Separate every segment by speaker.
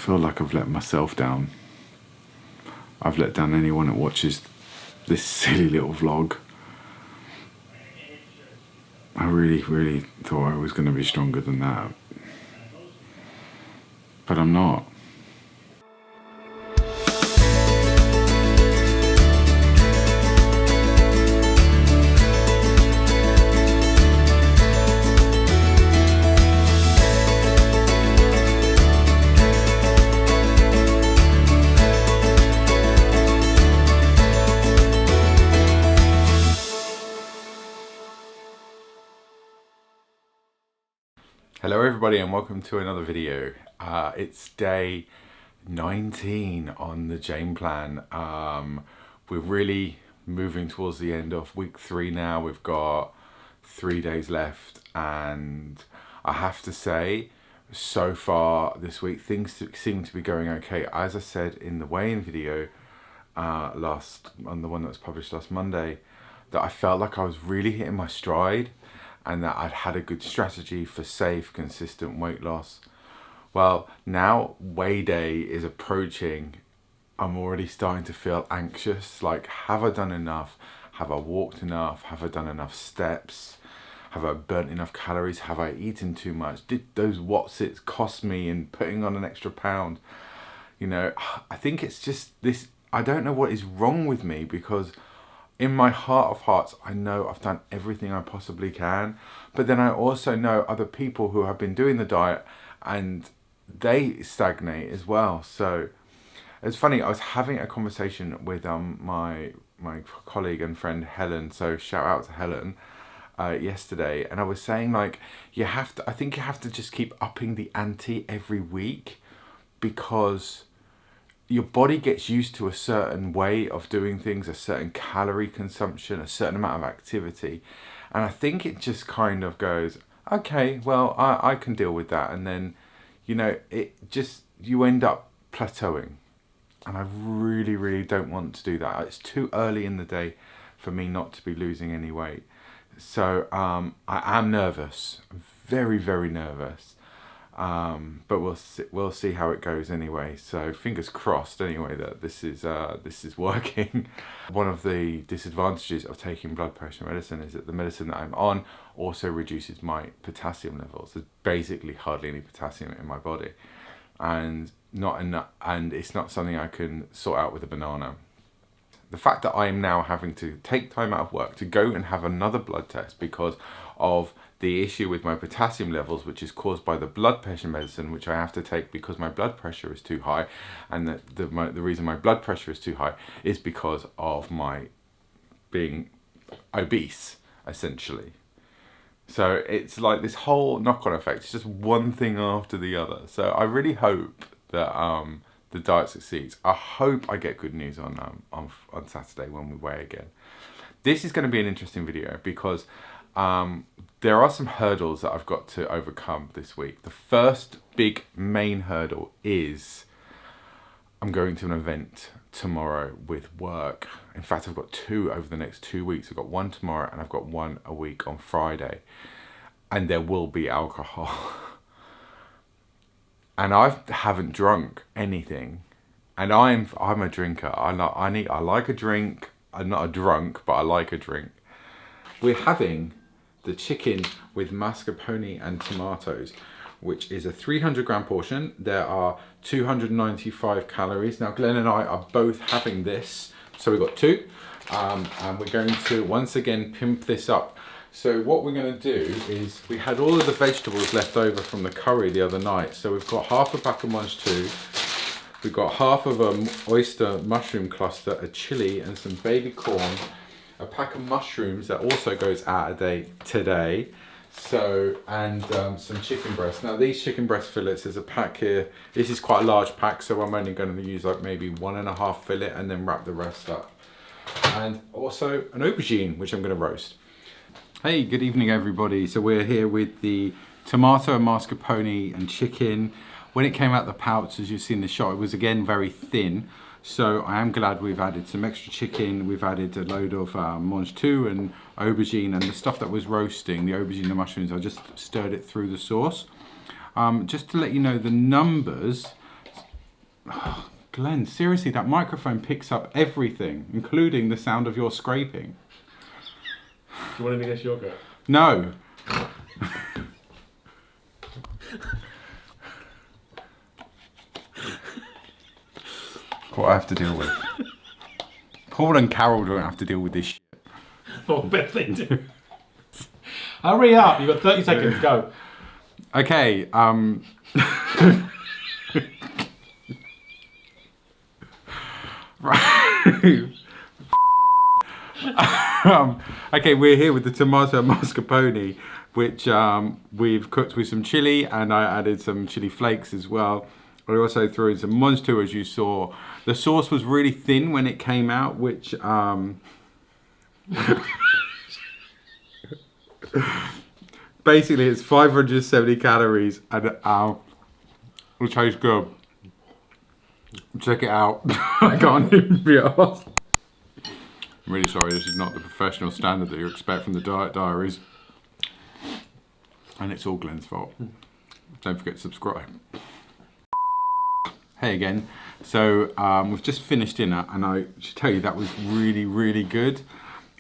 Speaker 1: feel like I've let myself down. I've let down anyone that watches this silly little vlog. I really thought I was going to be stronger than that. But I'm not. Hello everybody and welcome to another video. It's day 19 on the Jane plan. We're really moving towards the end of week 3 now. We've got 3 days left, and I have to say, so far this week things seem to be going okay. As I said in the weigh-in video on the one that was published last Monday, that I felt like I was really hitting my stride and that I'd had a good strategy for safe, consistent weight loss. Well, now weigh day is approaching. I'm already starting to feel anxious. Like, have I done enough? Have I walked enough? Have I done enough steps? Have I burnt enough calories? Have I eaten too much? Did those Watsits cost me in putting on an extra pound? You know, I think it's just this, I don't know what is wrong with me, because in my heart of hearts, I know I've done everything I possibly can, but then I also know other people who have been doing the diet and they stagnate as well. So it's funny, I was having a conversation with my colleague and friend Helen, so shout out to Helen, yesterday, and I was saying, like, I think you have to just keep upping the ante every week, because your body gets used to a certain way of doing things, a certain calorie consumption, a certain amount of activity. And I think it just kind of goes, okay, well, I can deal with that. And then, you know, you end up plateauing. And I really don't want to do that. It's too early in the day for me not to be losing any weight. So I am nervous, very nervous. But we'll see how it goes anyway. So fingers crossed anyway that this is working. One of the disadvantages of taking blood pressure medicine is that the medicine that I'm on also reduces my potassium levels. There's basically hardly any potassium in my body, and not enough, and it's not something I can sort out with a banana. The fact that I am now having to take time out of work to go and have another blood test because of the issue with my potassium levels, which is caused by the blood pressure medicine, which I have to take because my blood pressure is too high. And the reason my blood pressure is too high is because of my being obese, essentially. So it's like this whole knock-on effect. It's just one thing after the other. So I really hope that the diet succeeds. I hope I get good news on Saturday when we weigh again. This is going to be an interesting video because there are some hurdles that I've got to overcome this week. The first big main hurdle is I'm going to an event tomorrow with work. In fact, I've got 2 over the next 2 weeks. I've got 1 tomorrow and I've got 1 a week on Friday. And there will be alcohol. And I haven't drunk anything. And I'm a drinker. I like a drink. I'm not a drunk, but I like a drink. We're having the chicken with mascarpone and tomatoes, which is a 300-gram portion. There are 295 calories. Now, Glenn and I are both having this. So we've got 2. And we're going to, once again, pimp this up. So what we're going to do is, we had all of the vegetables left over from the curry the other night. So we've got half a pack of Munch 2. We've got half of an oyster mushroom cluster, a chili, and some baby corn. A pack of mushrooms that also goes out of date today. So, and some chicken breasts. Now these chicken breast fillets, there's a pack here. This is quite a large pack, so I'm only going to use like maybe 1.5 fillet and then wrap the rest up. And also an aubergine, which I'm going to roast. Hey, good evening everybody. So we're here with the tomato, mascarpone and chicken. When it came out the pouch, as you've seen the shot, it was again very thin. So I am glad we've added some extra chicken. We've added a load of Mange 2 and aubergine, and the stuff that was roasting, the aubergine and the mushrooms, I just stirred it through the sauce. Just to let you know the numbers, Glenn, seriously, that microphone picks up everything, including the sound of your scraping.
Speaker 2: Do you want any of this yogurt?
Speaker 1: No. What I have to deal with. Paul and Carol don't have to deal with this shit.
Speaker 2: Oh, I bet they do. Hurry up, you've got 30 seconds, go.
Speaker 1: Okay, right. Okay, we're here with the tomato mascarpone, which we've cooked with some chili, and I added some chili flakes as well. I also threw in some monster, as you saw. The sauce was really thin when it came out, which basically it's 570 calories, and it tastes good. Check it out. I can't even be asked. I'm really sorry, this is not the professional standard that you expect from the Diet Diaries. And it's all Glenn's fault. Don't forget to subscribe. Hey again. So we've just finished dinner, and I should tell you that was really, really good.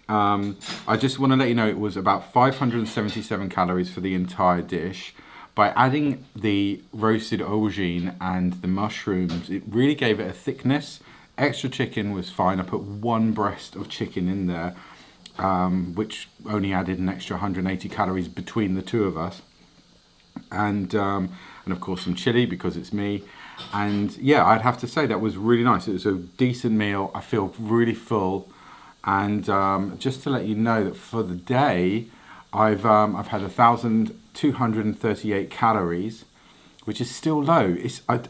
Speaker 1: I just want to let you know it was about 577 calories for the entire dish. By adding the roasted aubergine and the mushrooms, it really gave it a thickness. Extra chicken was fine. I put one breast of chicken in there, which only added an extra 180 calories between the two of us. And of course some chili because it's me. And yeah, I'd have to say that was really nice. It was a decent meal. I feel really full. And just to let you know that for the day, I've had 1,238 calories, which is still low.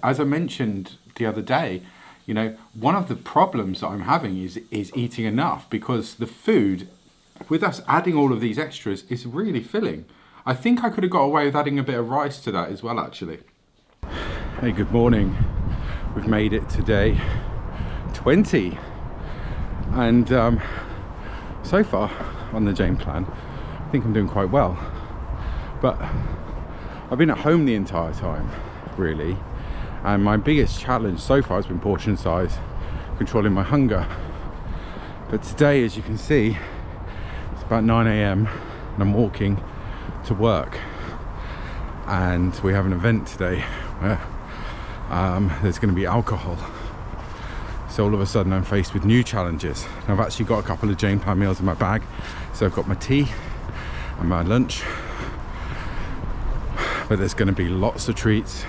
Speaker 1: As I mentioned the other day, you know, one of the problems that I'm having is eating enough, because the food, with us adding all of these extras, is really filling. I think I could have got away with adding a bit of rice to that as well, actually. Hey, good morning. We've made it to day 20. And so far on the Jane plan, I think I'm doing quite well. But I've been at home the entire time, really. And my biggest challenge so far has been portion size, controlling my hunger. But today, as you can see, it's about 9 AM and I'm walking to work. And we have an event today where there's going to be alcohol. So all of a sudden I'm faced with new challenges. And I've actually got a couple of Jane Plan meals in my bag. So I've got my tea and my lunch. But there's going to be lots of treats.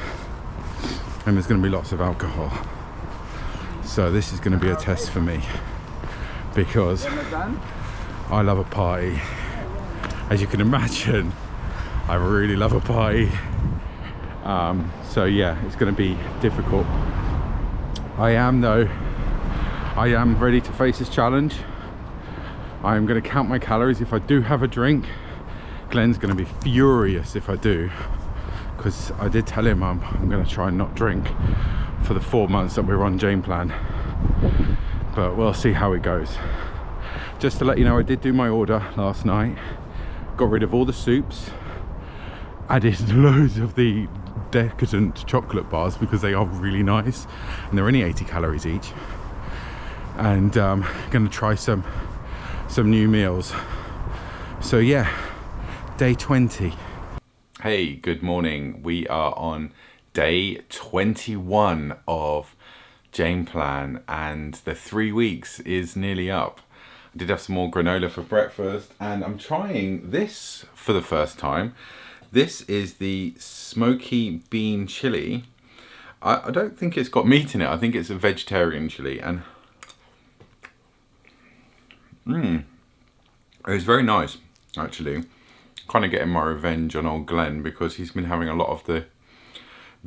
Speaker 1: And there's going to be lots of alcohol. So this is going to be a test for me, because I love a party. As you can imagine, I really love a party. So yeah, it's going to be difficult. I am ready to face this challenge. I am going to count my calories if I do have a drink. Glenn's going to be furious if I do, because I did tell him I'm going to try and not drink for the 4 months that we're on Jane Plan, but we'll see how it goes. Just to let you know, I did do my order last night, got rid of all the soups, added loads of the decadent chocolate bars because they are really nice and they're only 80 calories each, and going to try some new meals. So yeah, day 20. Hey, good morning. We are on day 21 of Jane Plan, and the 3 weeks is nearly up. I did have some more granola for breakfast, and I'm trying this for the first time. This is the smoky bean chili. I don't think it's got meat in it. I think it's a vegetarian chili, and it's very nice, actually. Kind of getting my revenge on old Glenn, because he's been having a lot of the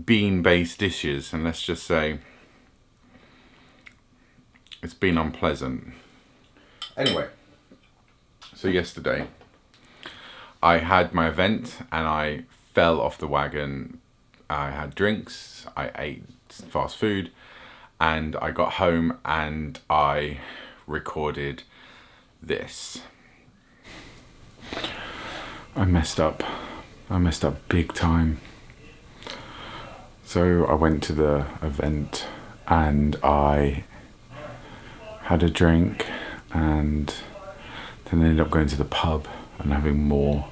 Speaker 1: bean-based dishes, and let's just say it's been unpleasant. Anyway, so yesterday I had my event and I fell off the wagon. I had drinks, I ate fast food, and I got home and I recorded this. I messed up big time. So I went to the event and I had a drink, and then I ended up going to the pub and having more,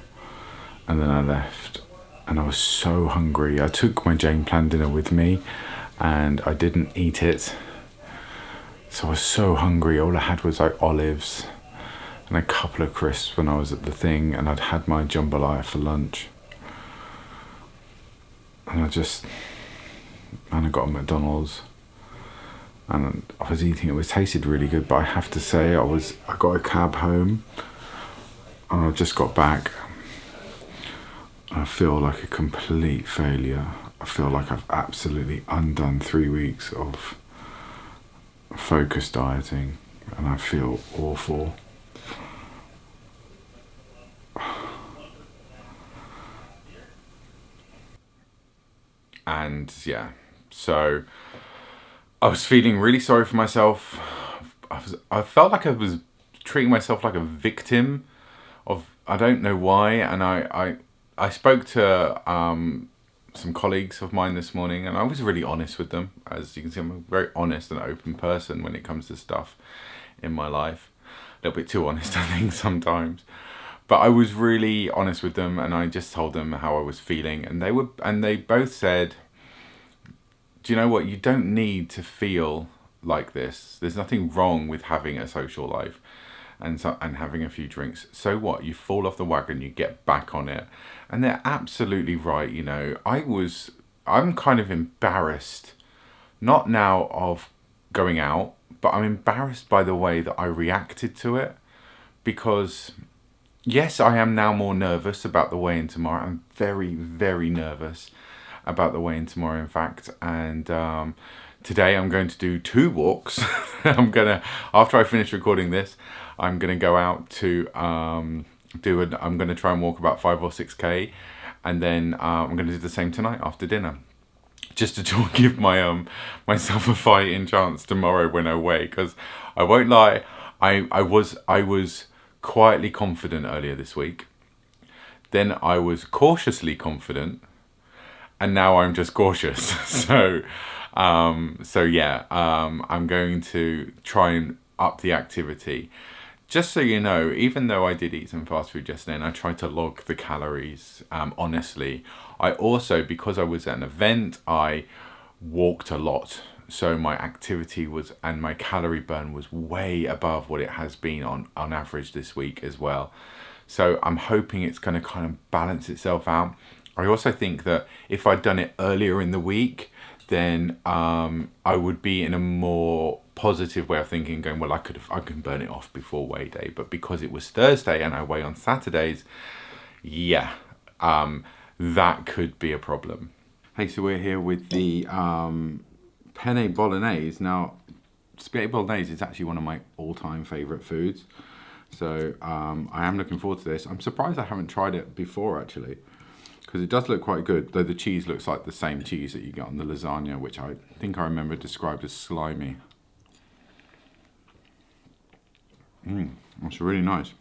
Speaker 1: and then I left, and I was so hungry. I took my Jane Plan dinner with me and I didn't eat it, so I was so hungry. All I had was like olives and a couple of crisps when I was at the thing, and I'd had my jambalaya for lunch, and I got a McDonald's, and I was eating it. It tasted really good, but I have to say I got a cab home, and I just got back. I feel like a complete failure. I feel like I've absolutely undone 3 weeks of focused dieting, and I feel awful. And yeah, so I was feeling really sorry for myself. I felt like I was treating myself like a victim of, I don't know why. And I spoke to some colleagues of mine this morning, and I was really honest with them. As you can see, I'm a very honest and open person when it comes to stuff in my life. A little bit too honest, I think, sometimes. But I was really honest with them, and I just told them how I was feeling, and they both said, do you know what? You don't need to feel like this. There's nothing wrong with having a social life and having a few drinks. So what? You fall off the wagon, you get back on it. And they're absolutely right, you know. I'm kind of embarrassed, not now of going out, but I'm embarrassed by the way that I reacted to it, because yes, I am now more nervous about the weigh-in tomorrow. I'm very, very nervous about the weigh-in tomorrow, in fact. And today I'm going to do 2 walks. After I finish recording this, I'm gonna go out to I'm gonna try and walk about 5 or 6k, and then I'm gonna do the same tonight after dinner, just to give myself a fighting chance tomorrow when I weigh. Because I won't lie, I was quietly confident earlier this week, then I was cautiously confident, and now I'm just cautious. So yeah, I'm going to try and up the activity. Just so you know, even though I did eat some fast food yesterday and I tried to log the calories honestly, I also, because I was at an event, I walked a lot. So my activity and my calorie burn was way above what it has been on average this week as well. So I'm hoping it's going to kind of balance itself out. I also think that if I'd done it earlier in the week, then I would be in a more positive way of thinking, going, well, I can burn it off before weigh day. But because it was Thursday and I weigh on Saturdays, yeah, that could be a problem. Hey, so we're here with the penne bolognese. Now, spaghetti bolognese is actually one of my all-time favourite foods. So I am looking forward to this. I'm surprised I haven't tried it before, actually, because it does look quite good, though the cheese looks like the same cheese that you get on the lasagna, which I think I remember described as slimy. That's really nice.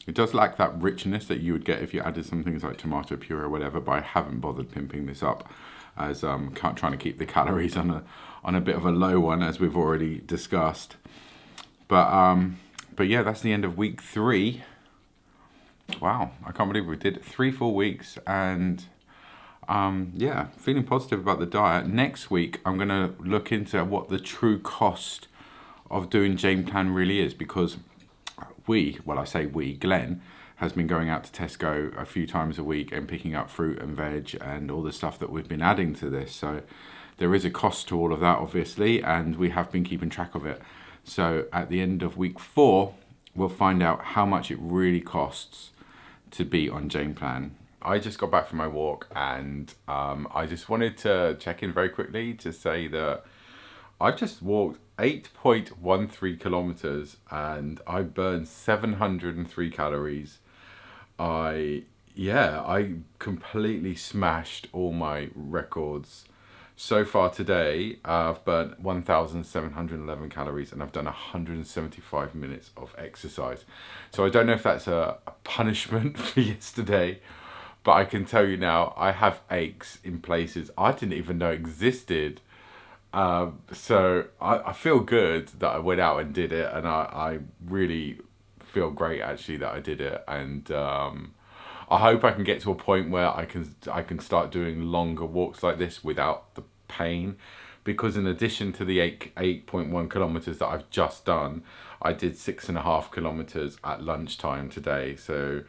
Speaker 1: It does lack that richness that you would get if you added some things like tomato puree or whatever, but I haven't bothered pimping this up, as trying to keep the calories on a bit of a low one, as we've already discussed. But yeah, that's the end of week 3. Wow, I can't believe we did 3 full weeks, and yeah, feeling positive about the diet. Next week, I'm going to look into what the true cost of doing Jane Plan really is, because Glenn has been going out to Tesco a few times a week and picking up fruit and veg and all the stuff that we've been adding to this. So there is a cost to all of that, obviously, and we have been keeping track of it. So at the end of week 4, we'll find out how much it really costs to be on Jane Plan. I just got back from my walk, and I just wanted to check in very quickly to say that I just walked 8.13 kilometers and I burned 703 calories. I completely smashed all my records. So far today, I've burnt 1,711 calories and I've done 175 minutes of exercise. So I don't know if that's a punishment for yesterday, but I can tell you now, I have aches in places I didn't even know existed. So I feel good that I went out and did it, and I really feel great actually that I did it, and I hope I can get to a point where I can start doing longer walks like this without the pain, because in addition to the 8.1 kilometers that I've just done, I did 6.5 kilometers at lunchtime today. So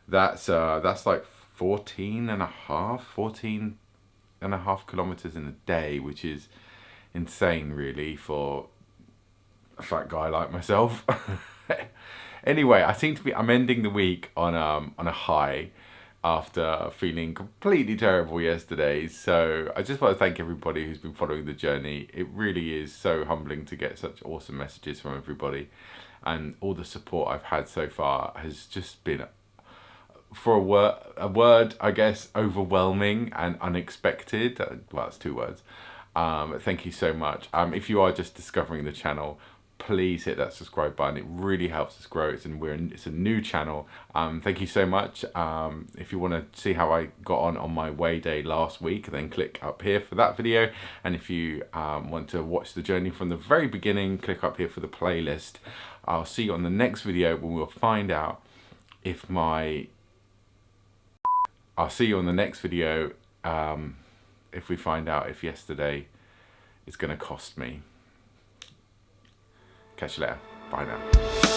Speaker 1: that's like 14.5 kilometers in a day, which is insane really for a fat guy like myself. Anyway, I'm ending the week on a high after feeling completely terrible yesterday. So I just want to thank everybody who's been following the journey. It really is so humbling to get such awesome messages from everybody, and all the support I've had so far has just been, for a word, I guess, overwhelming and unexpected. Well, that's 2 words. Thank you so much. If you are just discovering the channel, please hit that subscribe button. It really helps us grow. It's a new channel. Thank you so much. If you want to see how I got on my weigh day last week, then click up here for that video. And if you want to watch the journey from the very beginning, click up here for the playlist. I'll see you on the next video when we'll find out if I'll see you on the next video if we find out if yesterday is going to cost me. Catch you later. Bye now.